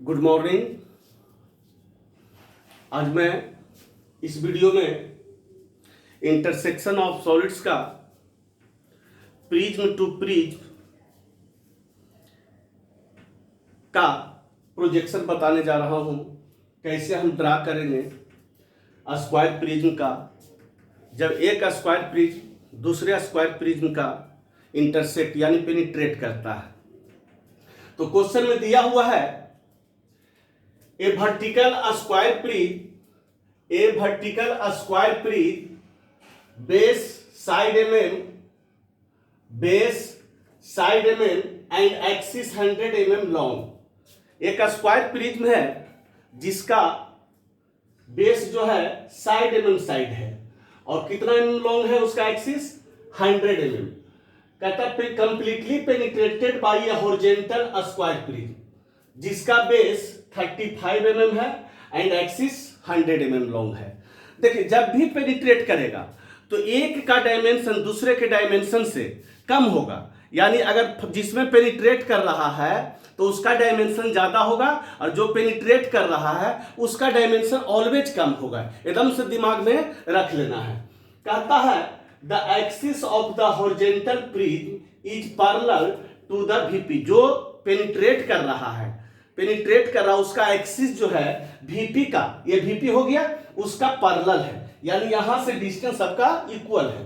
Good morning. आज मैं इस वीडियो में इंटरसेक्शन ऑफ सॉलिड्स का प्रिज्म टू प्रिज्म का प्रोजेक्शन बताने जा रहा हूं। कैसे हम ड्रा करेंगे स्क्वायर प्रिज्म का जब एक स्क्वायर प्रिज्म दूसरे स्क्वायर प्रिज्म का इंटरसेक्ट यानी पेनिट्रेट करता है। तो क्वेश्चन में दिया हुआ है A vertical square prism base side mm and axis 100 mm long। एक स्क्वायर प्रिज्म है जिसका बेस जो है साइड mm साइड है और कितना mm लॉन्ग है, उसका एक्सिस 100 mm। कहता है completely penetrated by a horizontal square prism जिसका बेस 35 mm है एंड एक्सिस 100 mm लॉन्ग है। देखिए, जब भी पेनिट्रेट करेगा तो एक का डायमेंशन दूसरे के डायमेंशन से कम होगा, यानी अगर जिसमें पेनिट्रेट कर रहा है तो उसका डायमेंशन ज्यादा होगा और जो पेनिट्रेट कर रहा है उसका डायमेंशन ऑलवेज कम होगा। एकदम से दिमाग में रख लेना है। कहता है the axis of the horizontal prism is parallel to the VP. जो पेनिट्रेट कर रहा है उसका एक्सिस जो है वीपी का, ये वीपी हो गया, उसका पैरेलल है, यानी यहां से डिस्टेंस सबका इक्वल है।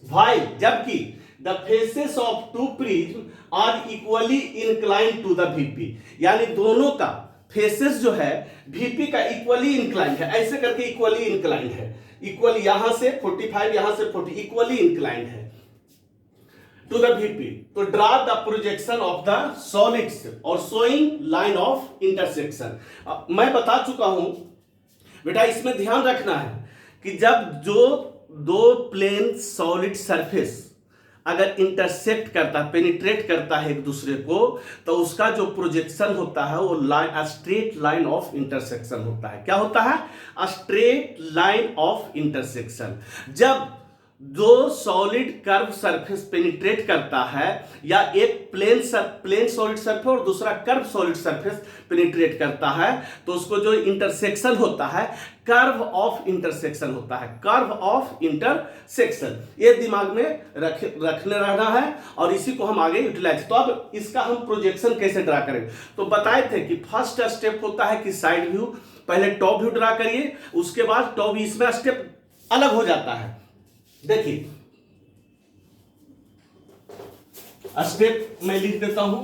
वाई जबकि the faces of to prism are equally inclined to the VP, यानी दोनों का फेसेस जो है वीपी का इक्वली इंक्लाइंड है। ऐसे करके इक्वली इंक्लाइंड है, इक्वली यहां से 45 यहां से 40 इक्वली इंक्लाइंड है टू द वीपी। तो draw the projection of the solids और शोइंग लाइन ऑफ इंटरसेक्शन। मैं बता चुका हूं बेटा, इसमें ध्यान रखना है कि जब जो दो प्लेन सॉलिड सरफेस अगर इंटरसेक्ट करता है, पेनिट्रेट करता है एक दूसरे को, तो उसका जो प्रोजेक्शन होता है वो line, straight line of intersection होता है। क्या होता है? Straight line of intersection. जब दो सॉलिड कर्व सरफेस पेनिट्रेट करता है या एक प्लेन सॉलिड सरफेस और दूसरा कर्व सॉलिड सरफेस पेनिट्रेट करता है, तो उसको जो इंटरसेक्शन होता है कर्व ऑफ इंटरसेक्शन होता है। कर्व ऑफ इंटरसेक्शन, ये दिमाग में रखने रहना है और इसी को हम आगे यूटिलाइज। तो अब इसका हम प्रोजेक्शन कैसे ड्रा करेंगे? तो बताए थे कि फर्स्ट स्टेप होता है कि साइड व्यू, पहले टॉप व्यू ड्रा करिए, उसके बाद टॉप, इसमें स्टेप अलग हो जाता है। देखिए, स्टेप मैं लिख देता हूं।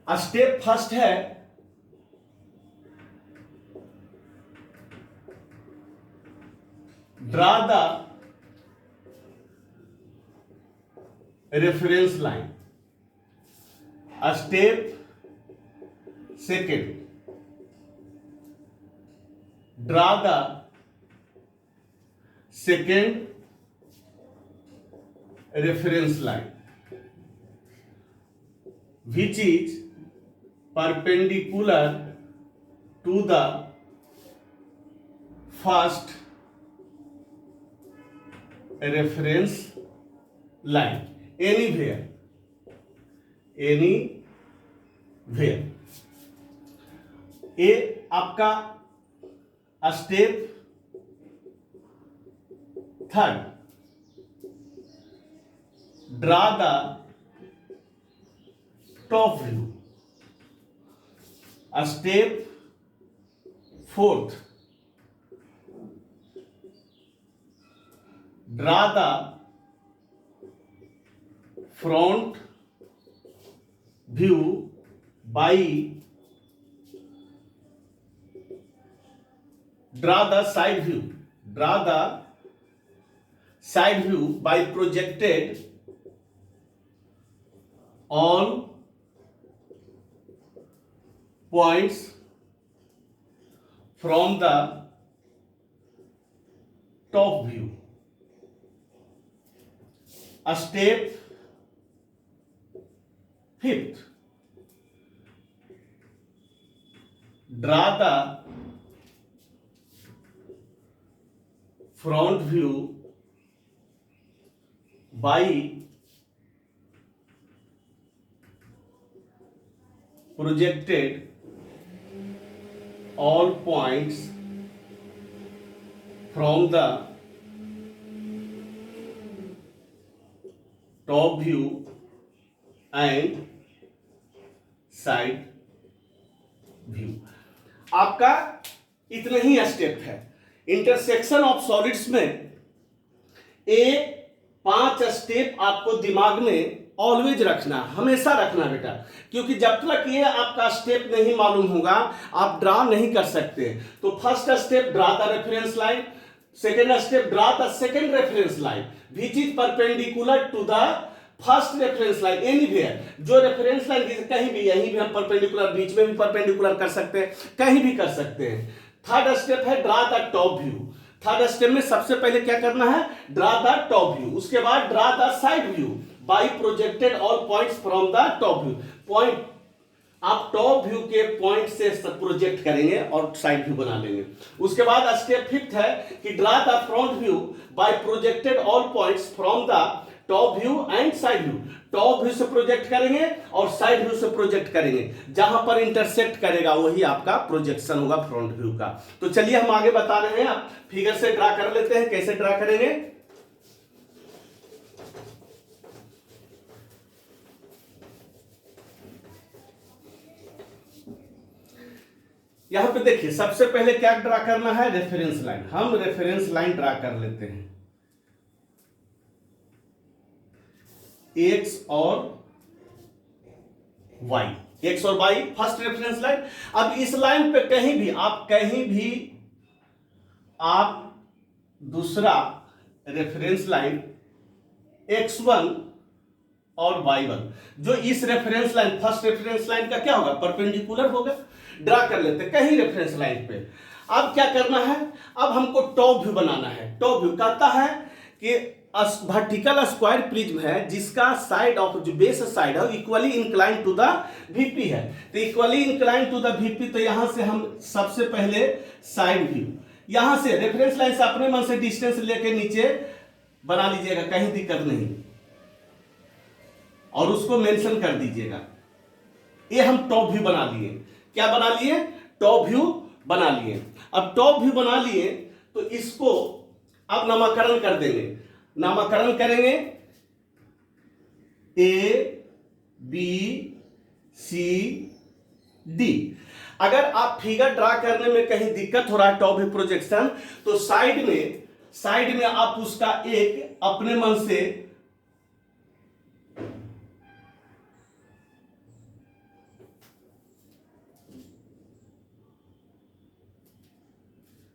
स्टेप फर्स्ट है draw the reference line. Step second draw the second reference line which is perpendicular to the first reference line anywhere। ये आपका step third. Draw the top view. Step fourth. Draw the front view by, draw the side view. Draw the side view by projected on points from the top view। Step fifth, draw the front view by projected all points from the top view and side view। आपका इतना ही step है। Intersection of solids में ये 5 step आपको दिमाग में always रखना, हमेशा रखना बेटा, क्योंकि जब तक ये आपका स्टेप नहीं मालूम होगा आप ड्रा नहीं कर सकते। तो first step draw the reference line, second step draw the second reference line which is perpendicular to the first reference line anywhere. जो रेफरेंस लाइन कहीं भी, यहीं भी हम परपेंडिकुलर, बीच में भी परपेंडिकुलर कर सकते हैं, कहीं भी कर सकते हैं। थर्ड स्टेप है draw the top view. Third step में सबसे पहले क्या करना है, ड्रा द टॉप व्यू। उसके बाद draw the side view by projected all points from the top view. Point आप टॉप व्यू के पॉइंट से प्रोजेक्ट करेंगे और साइड व्यू बना लेंगे। उसके बाद स्टेप फिफ्थ है कि draw the front view bye projected all points from the top view and side view. Top view से प्रोजेक्ट करेंगे और साइड व्यू से प्रोजेक्ट करेंगे, जहां पर इंटरसेक्ट करेगा वही आपका प्रोजेक्शन होगा फ्रंट व्यू का। तो चलिए हम आगे बता रहे हैं, आप फिगर से ड्रा कर लेते हैं। कैसे ड्रा करेंगे, यहां पे देखिए सबसे पहले क्या ड्रा करना है, रेफरेंस लाइन। हम रेफरेंस लाइन ड्रा कर लेते हैं, एक्स और वाई, एक्स और वाई फर्स्ट रेफरेंस लाइन। अब इस लाइन पे कहीं भी आप दूसरा रेफरेंस लाइन x1 और y1, जो इस reference line first reference line का क्या होगा, परपेंडिकुलर होगा। ड्रा कर लेते हैं कहीं रेफरेंस लाइन पे। अब क्या करना है, अब हमको टॉप व्यू बनाना है। टॉप व्यू कहता है कि वर्टिकल स्क्वायर प्रिज्म है जिसका साइड ऑफ, जो बेस साइड है equally incline to the VP है। तो equally incline to the VP, तो यहां से हम सबसे पहले साइड व्यू, यहां से रेफरेंस लाइन से अपने मन से डिस्टेंस लेके नीचे बना लीजिएगा, कहीं दिक्कत नहीं, और उसको मेंशन कर दीजिएगा। ये हम टॉप व्यू बना लिए। क्या बना लिए, टॉप व्यू बना लिए। अब टॉप व्यू बना लिए तो इसको अब नामकरण कर देंगे। नामकरण करेंगे ए बी सी डी। अगर आप फिगर ड्रा करने में कहीं दिक्कत हो रहा है टॉप व्यू प्रोजेक्शन, तो साइड में आप उसका एक अपने मन से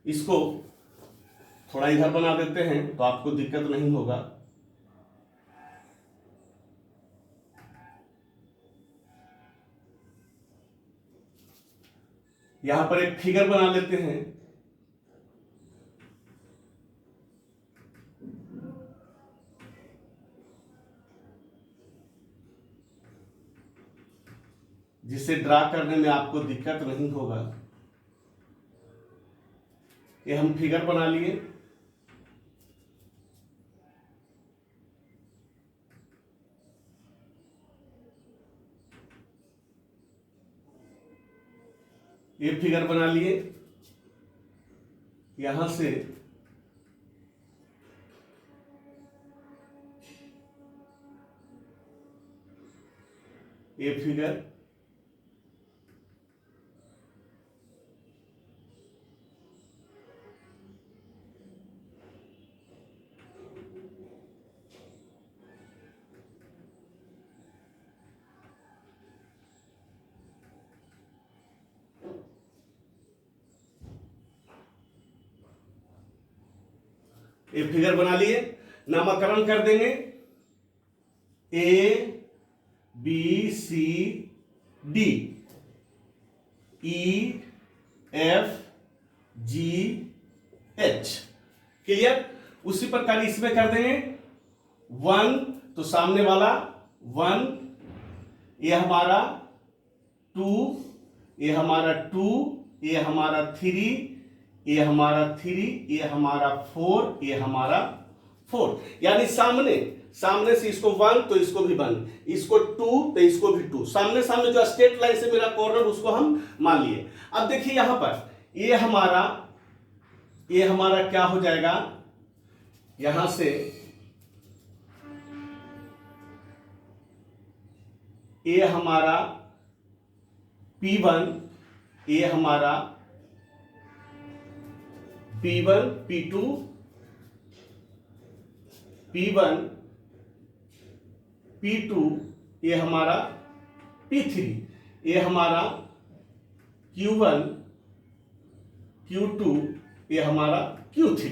इसको थोड़ा इधर बना देते हैं तो आपको दिक्कत नहीं होगा। यहां पर एक फिगर बना लेते हैं। जिसे ड्रा करने में आपको दिक्कत नहीं होगा। ये हम फिगर बना लिए। ये फिगर बना लिए। यहां से ये फिगर, ये फिगर बना लिए। नामकरण कर देंगे A B C D, E F G H. Clear. उसी प्रकार इसमें कर देंगे 1, तो सामने वाला 1, ये हमारा 2, ये हमारा 2, ये हमारा 3, ये हमारा 3, ये हमारा 4, ये हमारा 4। यानी सामने से इसको 1 तो इसको भी 1, इसको 2 तो इसको भी 2, सामने सामने जो स्ट्रेट लाइन से मेरा कॉर्नर उसको हम मान लिए। अब देखिए यहां पर ये हमारा क्या हो जाएगा, यहां से ये हमारा P1, ये हमारा P1 P2 P1 P2, ये हमारा P3, ये हमारा Q1 Q2, ये हमारा Q3।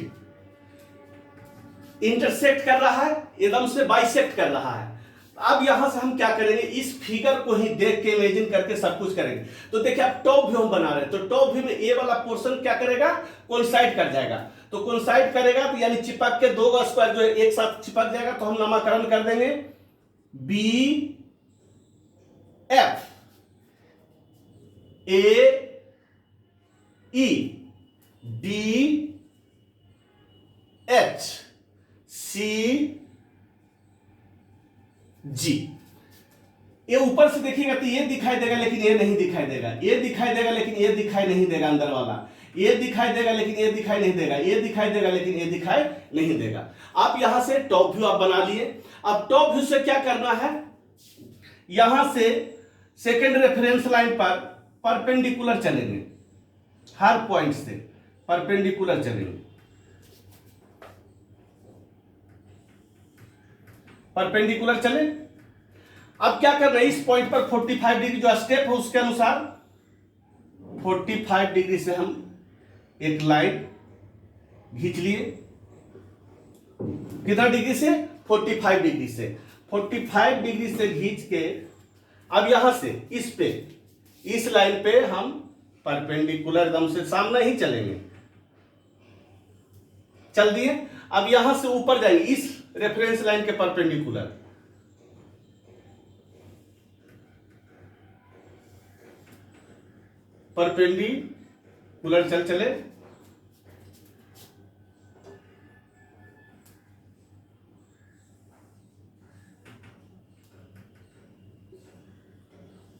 इंटरसेक्ट कर रहा है, एकदम से बाइसेक्ट कर रहा है। अब यहां से हम क्या करेंगे, इस फिगर को ही देख के इमेजिन करके सब कुछ करेंगे। तो देखिए अब टॉप व्यू हम बना रहे हैं, तो टॉप व्यू में ए वाला पोर्शन क्या करेगा, कोइंसाइड कर जाएगा। तो कोइंसाइड करेगा तो यानी चिपक के दो स्क्वायर जो है एक साथ चिपक जाएगा, तो हम नामकरण कर देंगे B F A E D H C G. ये ऊपर से देखिएगा तो ये दिखाई देगा लेकिन ये नहीं दिखाई देगा, ये दिखाई देगा लेकिन ये दिखाई नहीं देगा, अंदर वाला ये दिखाई देगा लेकिन ये दिखाई नहीं देगा, ये दिखाई देगा लेकिन ये दिखाई नहीं देगा। आप यहां से टॉप व्यू आप बना लिए। अब टॉप व्यू से क्या करना है, यहां से सेकेंड रेफरेंस लाइन पर परपेंडिकुलर चलेंगे, हर पॉइंट से परपेंडिकुलर चलेंगे, परपेंडिकुलर चले। अब क्या करना है, इस पॉइंट पर 45 डिग्री जो स्टेप है उसके अनुसार 45 डिग्री से हम एक लाइन खींच लिए। कितना डिग्री से, 45 डिग्री से। 45 डिग्री से खींच के अब यहां से इस लाइन पे हम परपेंडिकुलर एकदम से सामने ही चलेंगे, चल दिए। अब यहां से ऊपर जाएंगे इस रेफरेंस लाइन के परपेंडिकुलर, परपेंडिकुलर चले।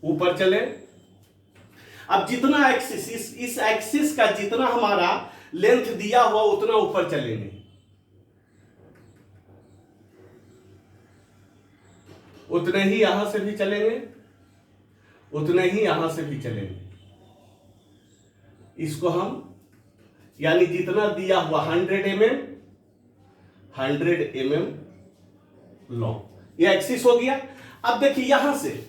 ऊपर चले। अब जितना एक्सिस, इस एक्सिस का जितना हमारा लेंथ दिया हुआ उतना ऊपर चलेंगे, उतने ही यहां से भी चलेंगे, उतने ही यहां से भी चलेंगे। इसको हम यानी जितना दिया हुआ 100 mm लॉन्ग, ये एक्सिस हो गया। अब देखिए यहां से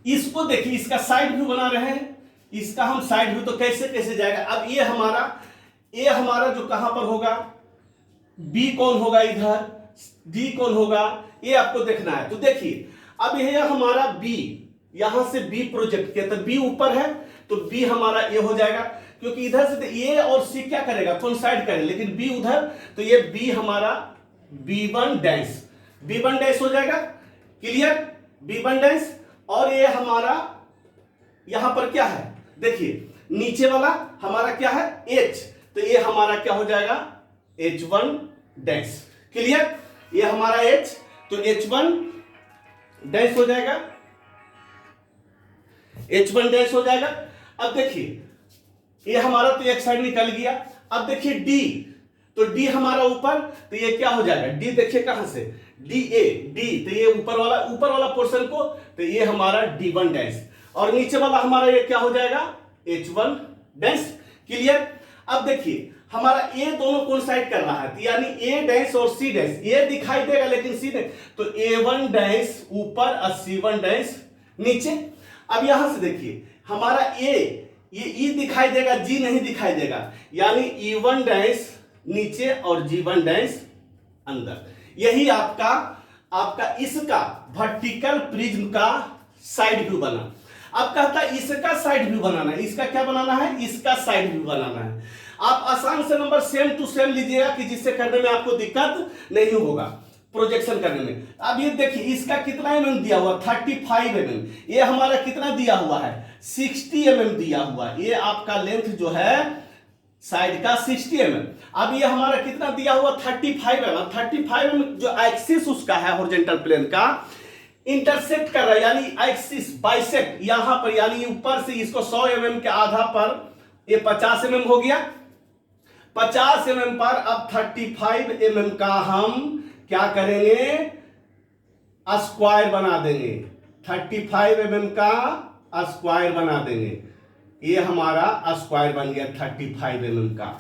इसको देखिए, इसका साइड व्यू बना रहे हैं, इसका हम साइड व्यू तो कैसे कैसे जाएगा। अब ये हमारा जो कहां पर होगा, बी कौन होगा इधर, डी कौन होगा, ये आपको देखना है। तो देखिए अब ये हमारा बी, यहां से बी प्रोजेक्ट किया तो बी ऊपर है, तो बी हमारा ये हो जाएगा, क्योंकि इधर से ए और सी क्या करेगा, कोइंसाइड करेगा, लेकिन बी उधर, तो ये बी हमारा B1 डैश हो जाएगा। Clear, B1 dash. और ये हमारा यहां पर क्या है, देखिए नीचे वाला हमारा क्या है, H, तो ये हमारा क्या हो जाएगा, H1 डैश। क्लियर, ये हमारा H, तो H1 डैश हो जाएगा, H1 डैश हो जाएगा। अब देखिए ये हमारा तो एक साइड निकल गया। अब देखिए D, तो D हमारा ऊपर, तो ये क्या हो जाएगा, D देखिए कहां से, D, तो ये ऊपर वाला पोर्शन को, तो ये हमारा D1 डैश, और नीचे वाला हमारा ये क्या हो जाएगा, H1 डैश। क्लियर। अब देखिए हमारा ए दोनों कोइंसाइड कर रहा है, तो यानी ए डैश और सी डैश, ये दिखाई देगा लेकिन सी डैश, तो A1 डैश ऊपर और C1 डैश नीचे। अब यहां से देखिए हमारा ए, ये ई दिखाई देगा, जी नहीं दिखाई देगा, यानी E1 डैश नीचे और G1 डैश अंदर। यही आपका इसका वर्टिकल प्रिज्म का साइड व्यू बना। अब कहता है इसका साइड व्यू बनाना है, इसका क्या बनाना है, इसका साइड व्यू बनाना है। आप आसान से नंबर सेम टू सेम लीजिएगा कि जिससे करने में आपको दिक्कत नहीं होगा प्रोजेक्शन करने में। अब ये देखिए इसका कितना mm दिया हुआ, 35 mm। ये हमारा कितना दिया हुआ है, 60 mm दिया हुआ। ये आपका लेंथ जो है साइड का 60 mm। अब ये हमारा कितना दिया हुआ 35 mm। 35 mm जो एक्सिस उसका है हॉरिजॉन्टल प्लेन का इंटरसेक्ट कर रहा है, यानी एक्सिस बाइसेक्ट यहां पर, यानी ऊपर से इसको 100 mm के आधा पर ये 50 mm हो गया। 50 mm पर अब 35 mm का हम क्या करेंगे, स्क्वायर बना देंगे। 35 mm का स्क्वायर बना देंगे। ये हमारा स्क्वायर बन गया 35 mm का।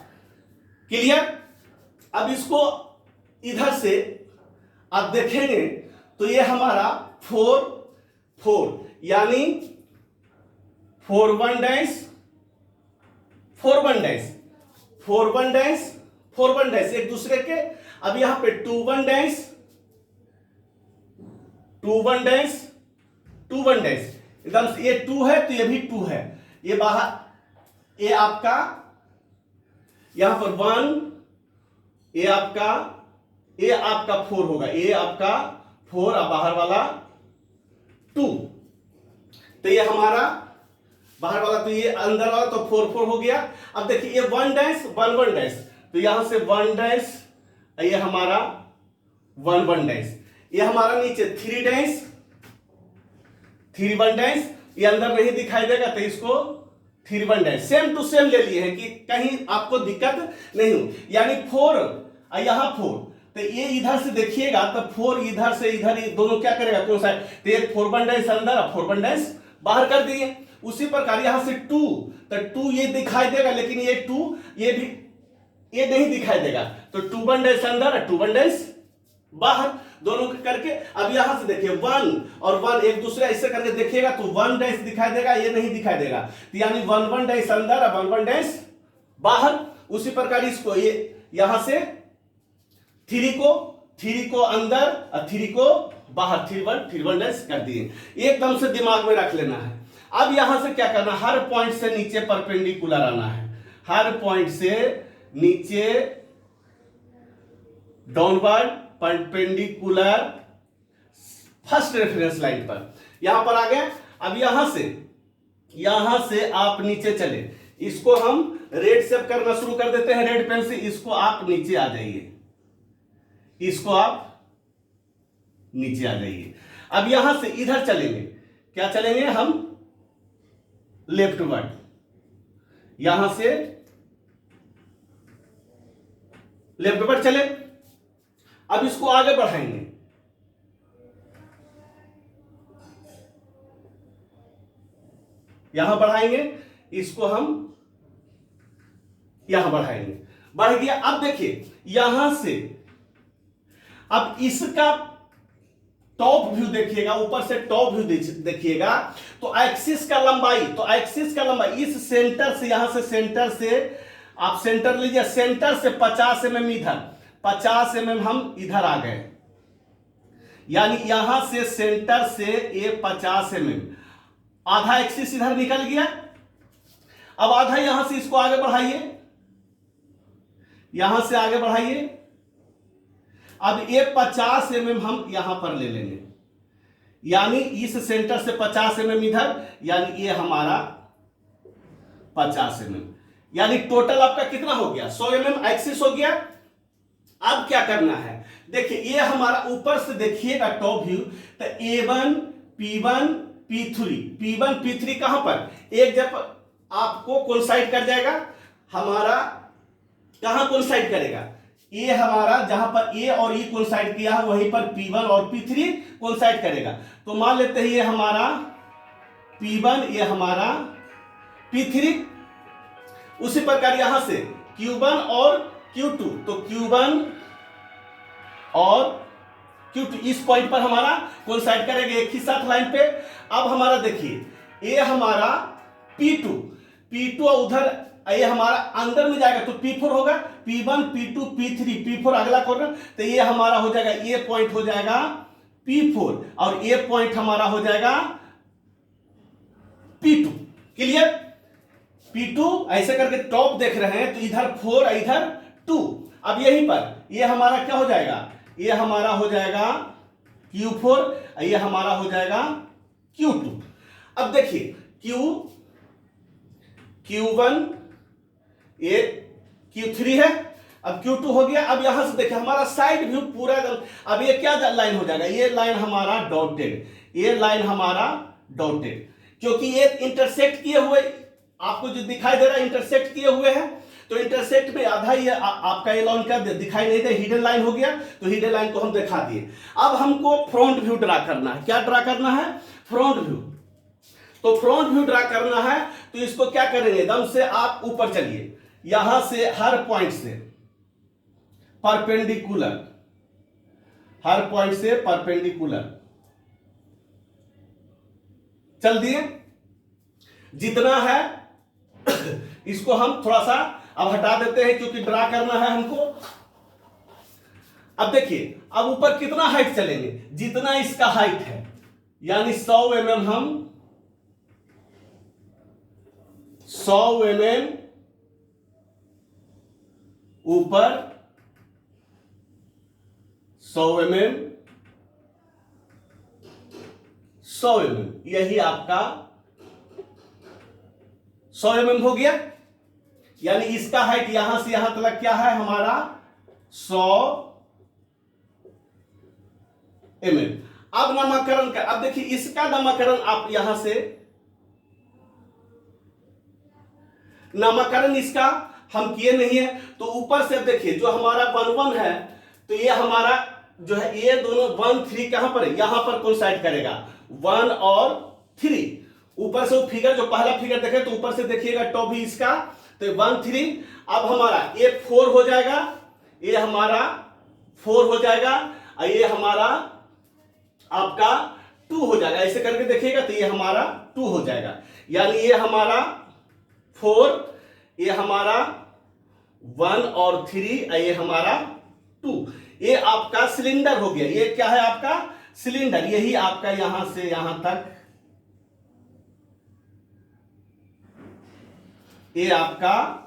क्लियर। अब इसको इधर से आप देखेंगे तो ये हमारा 4 यानी 4 1 डैश 4 1 डैश 4 1 डैश 4 1 डैश एक दूसरे के। अब यहां पे 2 1 डैश 2 1 डैश 2 1 डैश, एकदम से ये 2 है तो ये भी 2 है, ये बाहर, ये आपका यहां पर 1, ये आपका 4 होगा, ये आपका 4 और बाहर वाला 2, तो ये हमारा बाहर वाला, तो ये अंदर वाला, तो 4 4 हो गया। अब देखिए ये 1 डैश 1 1 डैश, तो यहां से 1 डैश, ये हमारा 1 1 डैश, ये हमारा नीचे 3 डैश 3 1 डैश, ये अंदर नहीं दिखाई देगा तो इसको 3 1 डैश, सेम टू सेम ले लिए हैं कि कहीं आपको दिक्कत नहीं हो। यानी 4 और यहां 4, तो ये इधर से देखिएगा तो 4 इधर से इधर, ये दोनों क्या करेगा कौन सा, तो ये 4 1 डैश अंदर और 4 1 डैश बाहर कर दिए। उसी प्रकार यहां से 2, तो 2 ये दिखाई देगा, लेकिन ये 2 ये भी ये नहीं दिखाई देगा, तो 2 1 डैश अंदर और 2 1 डैश बाहर, दोनों करके। अब यहां से देखिए 1 और 1 एक दूसरे ऐसे करके देखिएगा तो 1 डैश दिखाई देगा, ये नहीं दिखाई देगा, तो यानी 1 1 डैश अंदर और 1 1 डैश बाहर। उसी प्रकार इसको ये यहां से 3 को अंदर और 3 को बाहर, 3 1 डैश कर दिए। एकदम से दिमाग में रख लेना है। अब यहां से क्या करना, हर पॉइंट से नीचे परपेंडिकुलर आना है, हर पॉइंट से नीचे downward perpendicular first reference line पर, यहां पर आ गए। अब यहां से आप नीचे चले, इसको हम रेड से करना शुरू कर देते हैं, रेड पेन से। इसको आप नीचे आ जाइए, इसको आप नीचे आ जाइए। अब यहां से इधर चलेंगे, क्या चलेंगे हम, लेफ्ट वर्ड, यहां से लेफ्ट वर्ड चले। अब इसको आगे बढ़ाएंगे, यहां बढ़ाएंगे, इसको हम यहां बढ़ाएंगे, बढ़ गया। अब देखिए यहां से अब इसका टॉप व्यू देखिएगा, ऊपर से टॉप व्यू देखिएगा तो एक्सिस का लंबाई, इस सेंटर से, यहां से सेंटर से आप सेंटर लीजिए, सेंटर से 50 mm इधर, 50 mm हम इधर आ गए, यानी यहां से सेंटर से ये 50 mm, आधा एक्सिस इधर निकल गया। अब आधा यहां से इसको आगे बढ़ाइए, यहां से आगे बढ़ाइए। अब ये 50 mm हम यहां पर ले लेंगे, यानी इस सेंटर से 50 mm इधर, यानी ये हमारा 50 mm, यानी टोटल आपका कितना हो गया, 100 mm एक्सिस हो गया। अब क्या करना है, देखिए ये हमारा ऊपर से देखिएगा टॉप व्यू, तो A1 P1 P1 P3 कहां पर, एक जब आपको कोइंसाइड कर जाएगा, हमारा कहां कोइंसाइड करेगा, ये हमारा जहां पर ए और ई कोइंसाइड किया है वहीं पर P1 और P3 कोइंसाइड करेगा। तो मान लेते हैं ये हमारा P1, ये हमारा P3। उसी प्रकार यहां से Q1 और Q2, तो Q1 और Q2 इस पॉइंट पर हमारा कोइंसाइड करेंगे एक ही साथ लाइन पे। अब हमारा देखिए ये हमारा P2 और उधर ये हमारा अंदर में जाएगा तो P4 होगा, P1 P2 P3 P4 अगला कॉर्नर, तो ये हमारा हो जाएगा, ये पॉइंट हो जाएगा P4 और ये पॉइंट हमारा हो जाएगा P2। क्लियर। P2 ऐसे करके टॉप देख रहे हैं तो इधर 4 इधर 2। अब यहीं पर ये हमारा क्या हो जाएगा, ये हमारा हो जाएगा Q4, ये हमारा हो जाएगा Q2। अब देखिए Q1 ये Q3 है, अब Q2 हो गया। अब यहां से देखिए हमारा साइड व्यू पूरा एकदम, अब ये क्या लाइन हो जाएगा, ये लाइन हमारा डॉटेड, ये लाइन हमारा डॉटेड, क्योंकि ये इंटरसेक्ट किए हुए, आपको जो दिखाई दे रहा है इंटरसेक्ट किए हुए हैं, तो इंटरसेक्ट में आधा ये आपका ये लाइन का दिखाई नहीं दे, हिडन लाइन हो गया, तो हिडन लाइन को हम दिखा दिए। अब हमको फ्रंट व्यू ड्रा करना है। क्या ड्रा करना है? Front view. तो फ्रंट व्यू ड्रा करना है, तो इसको क्या करेंगे, एकदम से आप ऊपर चलिए, यहां से हर पॉइंट से परपेंडिकुलर, हर पॉइंट से परपेंडिकुलर चल दिए। जितना है इसको हम थोड़ा सा अब हटा देते हैं, क्योंकि ड्रा करना है हमको। अब देखिए अब ऊपर कितना हाइट चलेंगे, जितना इसका हाइट है, यानी 100 mm, हम 100 mm ऊपर, 100 mm, 100 mm, यही आपका 100 mm हो गया। यानी इसका हाइट यहां से यहां तक क्या है हमारा 100 mm। अब नामकरण का, अब देखिए इसका नामकरण आप यहां से, नामकरण इसका हम किए नहीं है, तो ऊपर से देखिए जो हमारा 1 है, तो ये हमारा जो है ये दोनों 1 3 कहां पर है, यहां पर कोइंसाइड करेगा 1 और 3। ऊपर से वो फिगर जो पहला फिगर देखे तो ऊपर से देखिएगा टॉप भी इसका, तो 1 3। अब हमारा ये 4 हो जाएगा, ये हमारा 4 हो जाएगा, और ये हमारा आपका 2 हो जाएगा। ऐसे करके देखिएगा तो ये हमारा 2 हो जाएगा। यानी ये हमारा 4, ये हमारा 1 और 3, ये हमारा 2। ये आपका सिलेंडर हो गया। ये क्या है आपका सिलेंडर, यही आपका यहां से यहां तक, ये आपका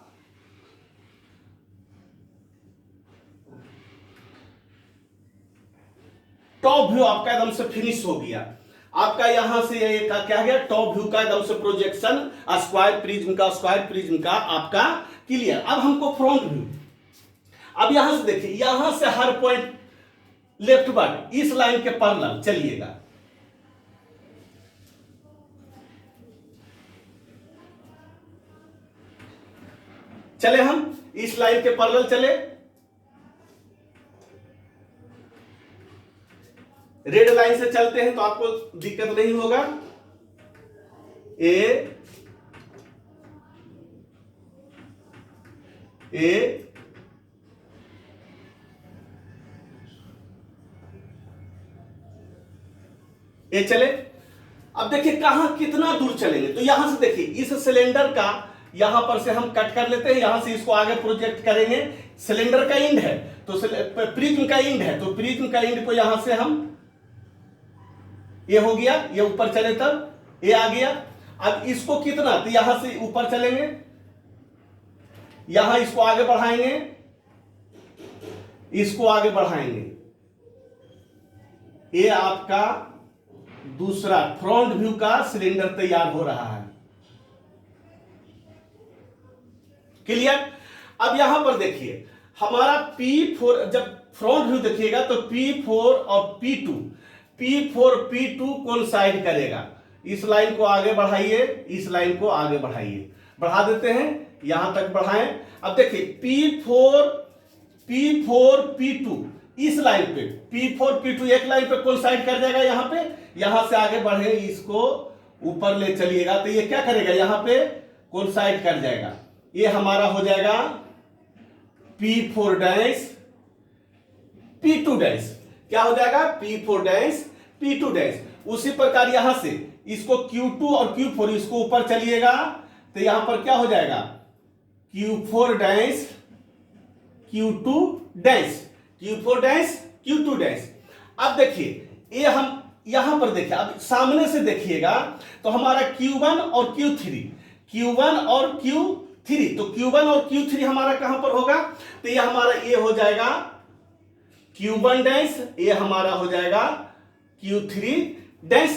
टॉप व्यू आपका एकदम से फिनिश हो गया। आपका यहां से ये क्या गया, टॉप व्यू का एकदम से प्रोजेक्शन स्क्वायर प्रिज्म का आपका क्लियर। अब हमको फ्रंट व्यू, अब यहां से देखिए, यहां से हर पॉइंट लेफ्ट वर्ड इस लाइन के पैरेलल चलिएगा। चले हम इस लाइन के पैरेलल चले, रेड लाइन से चलते हैं तो आपको दिक्कत नहीं होगा। ए चले। अब देखिए कहां कितना दूर चलेंगे, तो यहां से देखिए इस सिलेंडर का यहां पर से हम कट कर लेते हैं, यहां से इसको आगे प्रोजेक्ट करेंगे। सिलेंडर का एंड है तो प्रिज्म का एंड है, तो प्रिज्म का एंड को यहां से हम, ये हो गया, ये ऊपर चले तब ये आ गया। अब इसको कितना, तो यहां से ऊपर चलेंगे, यहां इसको आगे बढ़ाएंगे, इसको आगे बढ़ाएंगे। ये आपका दूसरा फ्रंट व्यू का सिलेंडर तैयार हो रहा है। क्लियर। अब यहां पर देखिए हमारा P4, जब फ्रंट व्यू देखिएगा तो P4 और P4 P2 कोइंसाइड करेगा। इस लाइन को आगे बढ़ाइए, इस लाइन को आगे बढ़ाइए, बढ़ा देते हैं, यहां तक बढ़ाएं। अब देखिए P4 P2 इस लाइन पे, P4 P2 एक लाइन पे कोइंसाइड कर जाएगा। यहां पे, यहां से आगे बढ़े, इसको ऊपर ले चलिएगा तो ये क्या करेगा, यहां पे कोइंसाइड कर जाएगा। ये हमारा हो जाएगा P4 डैश P2 डैश, क्या हो जाएगा P4 डैश P2 डैश। उसी प्रकार यहां से इसको Q2 और Q4 इसको ऊपर चलिएगा तो यहां पर क्या हो जाएगा Q4 dash Q2 dash, Q4 dash Q2 dash. अब देखिए ये हम यहां पर देखिए, अब सामने से देखिएगा तो हमारा Q1 और Q1 और Q3, तो Q1 और Q3 हमारा कहां पर होगा, तो ये हमारा ये हो जाएगा Q1 डैश, ये हमारा हो जाएगा Q3 डैश,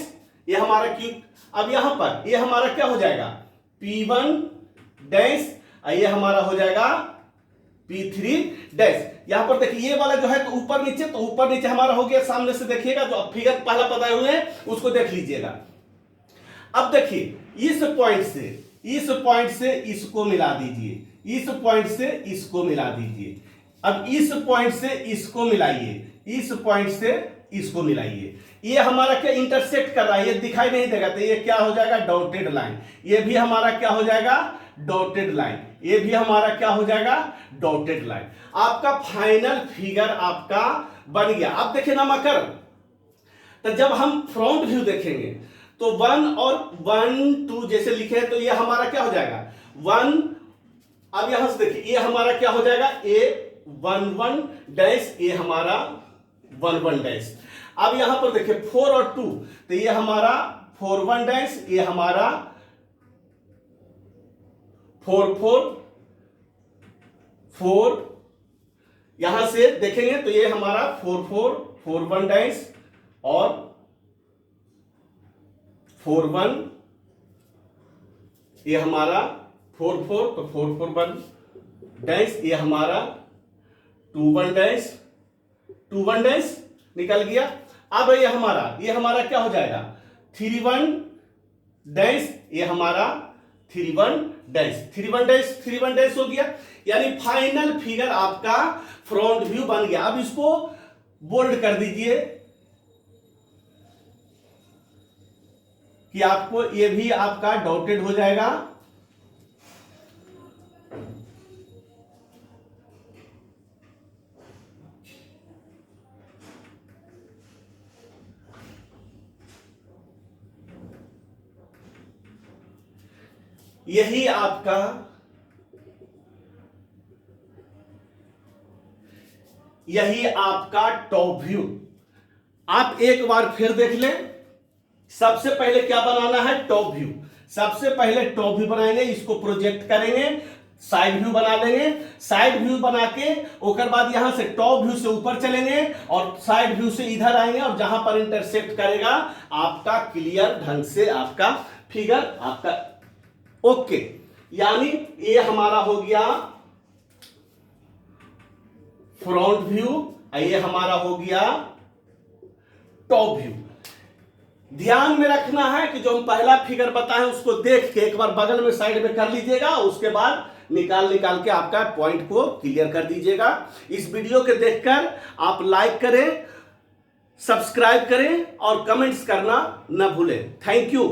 ये हमारा Q। अब यहां पर ये हमारा क्या हो जाएगा P1 डैश, ये हमारा हो जाएगा P3 डैश। यहां पर देखिए ये वाला जो है तो ऊपर नीचे, तो ऊपर नीचे हमारा हो गया। सामने से देखिएगा, जो फिगर पहला बताए हुए हैं उसको देख लीजिएगा। अब देखिए इस पॉइंट से इसको मिला दीजिए, इस पॉइंट से इसको मिला दीजिए। अब इस पॉइंट से इसको मिलाइए, इस पॉइंट से इसको मिलाइए। ये हमारा क्या इंटरसेक्ट कर रहा है, ये दिखाई नहीं देगा, तो ये क्या हो जाएगा, डॉटेड लाइन। ये भी हमारा क्या हो जाएगा, डॉटेड लाइन। ये भी हमारा क्या हो जाएगा, डॉटेड लाइन। आपका फाइनल फिगर आपका बन गया। अब देखिए ना मकर, तो जब हम फ्रंट व्यू देखेंगे तो 1 और 1 2 जैसे लिखे हैं, तो ये हमारा क्या हो जाएगा 1। अब यहां से देखिए ये हमारा क्या हो जाएगा, A11 डैश, ये हमारा 11 डैश। अब यहां पर देखिए 4 और 2, तो ये हमारा 41 डैश, ये हमारा 4 यहां से देखेंगे तो ये हमारा 41 डैश और 41, ये हमारा 44, तो 441 डैश, ये हमारा 21 डैश निकल गया। अब ये हमारा क्या हो जाएगा 31 डैश, ये हमारा 31 डैश हो गया। यानी फाइनल फिगर आपका फ्रंट व्यू बन गया। अब इसको बोल्ड कर दीजिए कि आपको ये भी आपका डॉटेड हो जाएगा। यही आपका टॉप व्यू। आप एक बार फिर देख लें। सबसे पहले क्या बनाना है, टॉप व्यू। सबसे पहले टॉप व्यू बनाएंगे, इसको प्रोजेक्ट करेंगे, साइड व्यू बना लेंगे। साइड व्यू बना के उसके बाद यहां से टॉप व्यू से ऊपर चलेंगे और साइड व्यू से इधर आएंगे, और जहां पर इंटरसेक्ट करेगा आपका क्लियर ढंग से आपका फिगर आपका ओके। यानी ये हमारा हो गया फ्रंट व्यू, ये हमारा हो गया टॉप व्यू। ध्यान में रखना है कि जो हम पहला फिगर बताएं उसको देख के एक बार बगल में साइड में कर लीजिएगा, उसके बाद निकाल के आपका पॉइंट को क्लियर कर दीजिएगा। इस वीडियो के देखकर आप लाइक करें, सब्सक्राइब करें और कमेंट्स करना न भूलें। Thank you.